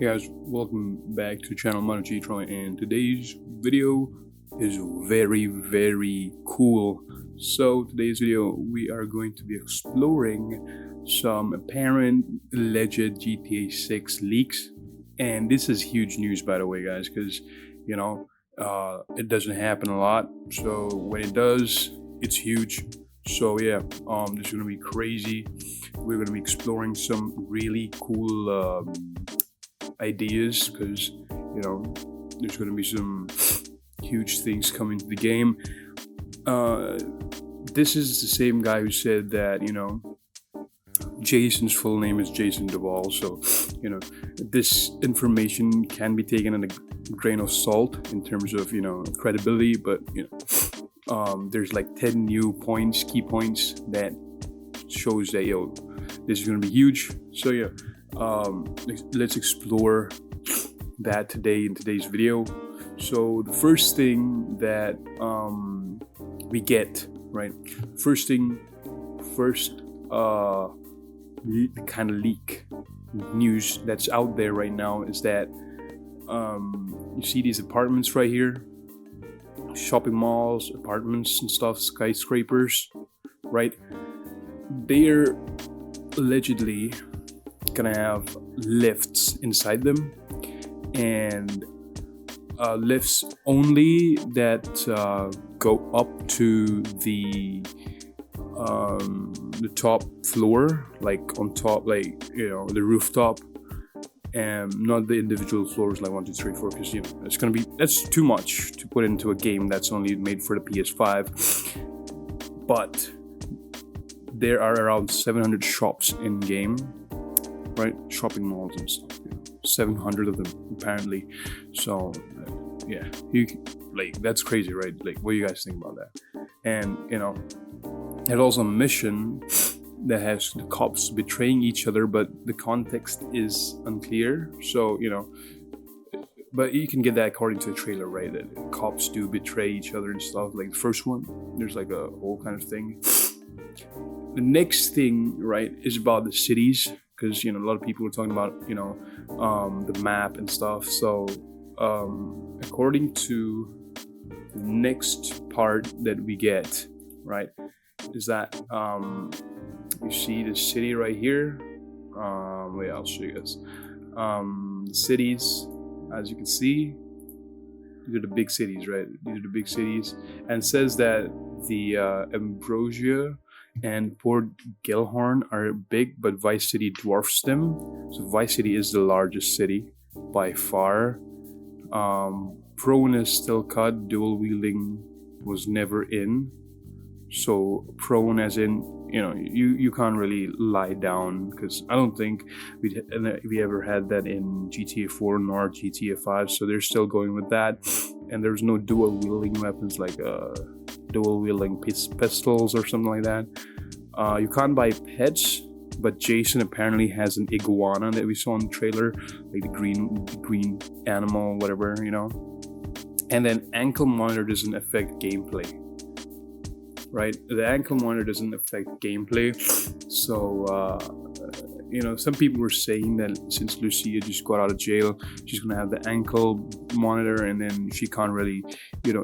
Hey guys, welcome back to channel Mono Troy, and today's video is very cool. So today's video we are going to be exploring some apparent alleged GTA 6 leaks, and this is huge news, by the way, guys, because it doesn't happen a lot. So when it does, it's huge. So yeah, this is gonna be crazy. We're gonna be exploring some really cool ideas, because there's going to be some huge things coming to the game. This is the same guy who said that Jason's full name is Jason Duvall, so this information can be taken in a grain of salt in terms of credibility, but there's like 10 new key points that shows that this is going to be huge. So yeah, let's explore that today in today's video. So the first thing that we get, right, first kind of leak news that's out there right now is that you see these apartments right here, shopping malls, apartments and stuff, skyscrapers, right? They're allegedly gonna have lifts inside them, and lifts only that go up to the top floor, like on top, like the rooftop, and not the individual floors like 1, 2, 3, 4, because that's too much to put into a game that's only made for the PS5. But there are around 700 shops in game, right? Shopping malls and stuff, 700 of them apparently. So yeah, that's crazy, right? Like, what do you guys think about that? And there's also a mission that has the cops betraying each other, but the context is unclear. So but you can get that according to the trailer, right? That cops do betray each other and stuff. Like the first one, there's like a whole kind of thing. The next thing, right, is about the cities, because a lot of people are talking about the map and stuff. So according to the next part that we get, right, is that you see the city right here. Wait, I'll show you guys. The cities, as you can see, these are the big cities, right? These are the big cities, and it says that the Ambrosia and Port Gellhorn are big, but Vice City dwarfs them. So Vice City is the largest city by far. Prone is still cut. Dual-wielding was never in. So prone as in you can't really lie down, because I don't think we ever had that in GTA 4 nor GTA 5. So they're still going with that. And there's no dual-wielding weapons like dual-wielding pistols or something like that. You can't buy pets, but Jason apparently has an iguana that we saw in the trailer, like the green animal, whatever, And then ankle monitor doesn't affect gameplay, right? The ankle monitor doesn't affect gameplay. So some people were saying that since Lucia just got out of jail, she's gonna have the ankle monitor, and then she can't really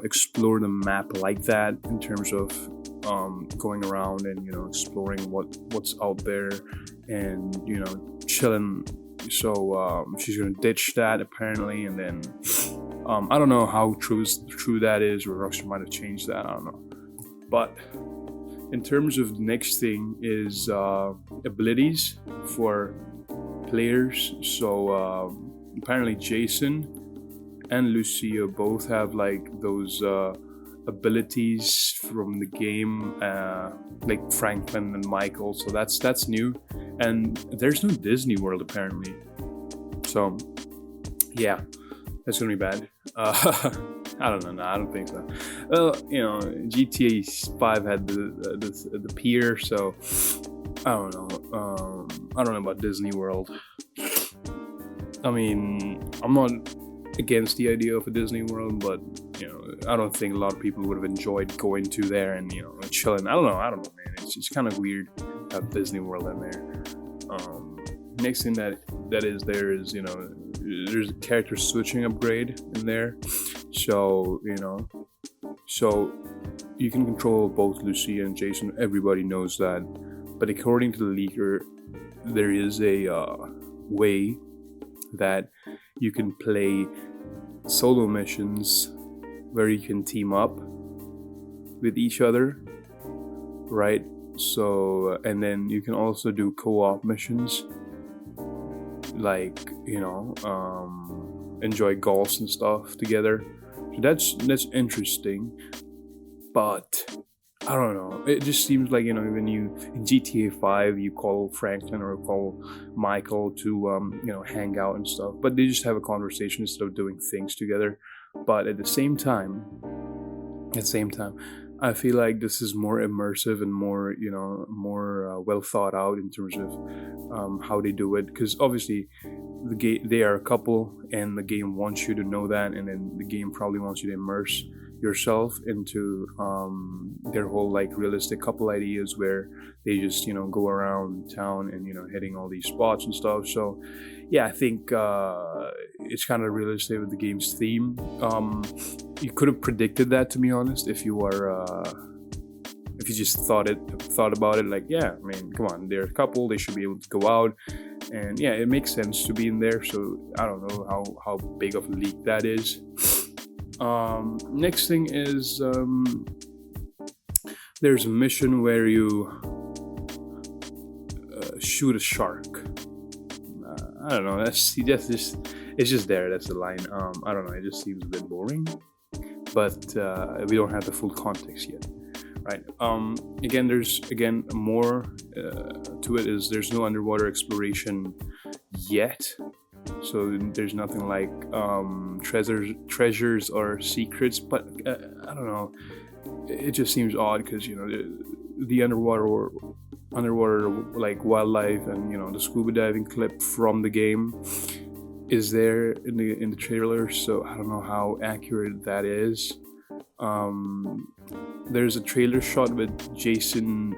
explore the map like that in terms of going around and exploring what's out there and chilling. So she's gonna ditch that apparently, and then I don't know how true that is, or Rockstar might have changed that, I don't know. But in terms of the next thing is abilities for players. So apparently Jason and Lucia both have like those abilities from the game, like Franklin and Michael. So that's new, and there's no Disney World apparently. So yeah, that's gonna be bad. I don't know. No, I don't think so. Well, GTA 5 had the pier, so I don't know. I don't know about Disney World. I mean, I'm not against the idea of a Disney World, but I don't think a lot of people would have enjoyed going to there and chilling. I don't know, man. It's kind of weird to have Disney World in there. next thing that is there is, you know, there's a character switching upgrade in there. So, you know, so you can control both Lucia and Jason. Everybody knows that. But according to the leaker, there is a way that you can play solo missions where you can team up with each other, right? So, and then you can also do co-op missions, like, you know, enjoy golf and stuff together. So that's interesting, but I don't know. It just seems like, you know, when you in GTA 5 you call Franklin or call Michael to you know, hang out and stuff, but they just have a conversation instead of doing things together. But at the same time, I feel like this is more immersive and more, you know, more well thought out in terms of how they do it. Because obviously, they are a couple, and the game wants you to know that, and then the game probably wants you to immerse yourself into their whole like realistic couple ideas, where they just, you know, go around town and, you know, hitting all these spots and stuff. So yeah, I think it's kind of realistic with the game's theme. You could have predicted that, to be honest, if you just thought about it like, yeah, I mean, come on, they're a couple, they should be able to go out, and yeah, it makes sense to be in there. So I don't know how big of a leak that is. Next thing is there's a mission where you shoot a shark. I don't know. That's just it's just there. That's the line. I don't know. It just seems a bit boring, but we don't have the full context yet, right? Again, there's more to it. Is there's no underwater exploration yet. So there's nothing like treasures or secrets, but I don't know. It just seems odd because, you know, the underwater like wildlife and, you know, the scuba diving clip from the game is there in the trailer. So I don't know how accurate that is. There's a trailer shot with Jason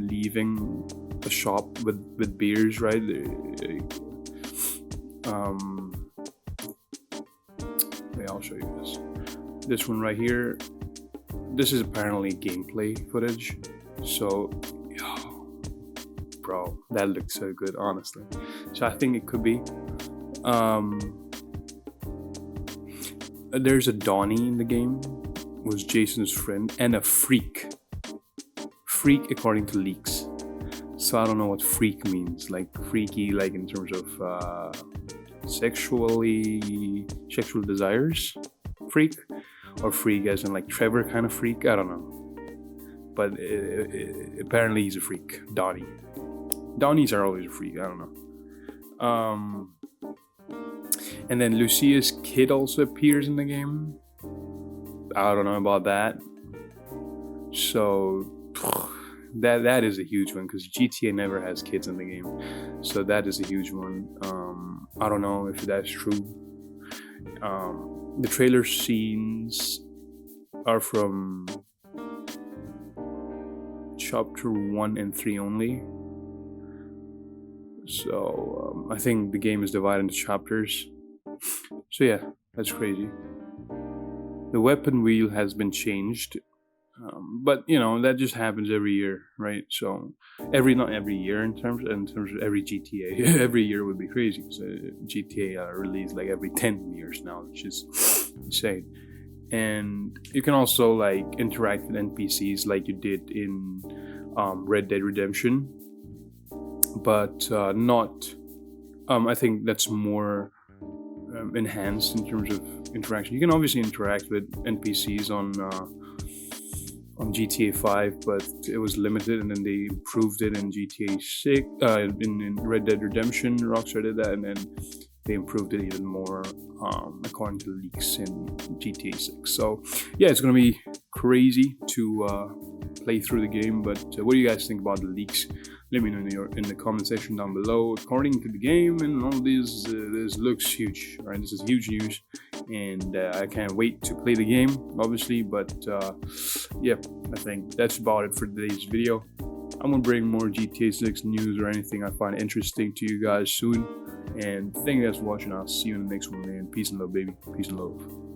leaving a shop with beers, right? Wait, I'll show you this one right here. This is apparently gameplay footage, so bro, that looks so good, honestly. So I think it could be. There's a Donnie in the game, was Jason's friend, and a freak according to leaks. So I don't know what freak means, like freaky, like in terms of sexual desires, freak, or freak as in like Trevor kind of freak. I don't know, but apparently he's a freak. Donnies are always a freak. I don't know. And then Lucia's kid also appears in the game. I don't know about that. So that is a huge one, because GTA never has kids in the game. So that is a huge one. I don't know if that's true. The trailer scenes are from chapter 1 and 3 only. So I think the game is divided into chapters. So yeah, that's crazy. The weapon wheel has been changed. But you know, that just happens every year, right? So not every year in terms of every GTA. Every year would be crazy. So GTA are released like every 10 years now, which is insane. And you can also like interact with NPCs like you did in Red Dead Redemption, but not. I think that's more enhanced in terms of interaction. You can obviously interact with NPCs on GTA 5, but it was limited, and then they improved it in GTA 6. In Red Dead Redemption, Rockstar did that, and then they improved it even more according to leaks in GTA 6. So yeah, it's gonna be crazy to play through the game. But what do you guys think about the leaks? Let me know in the comment section down below. According to the game and all this looks huge, right? This is huge news, and I can't wait to play the game, obviously. But yeah, I think that's about it for today's video. I'm gonna bring more GTA 6 news or anything I find interesting to you guys soon. And thank you guys for watching. I'll see you in the next one, man. Peace and love, baby. Peace and love.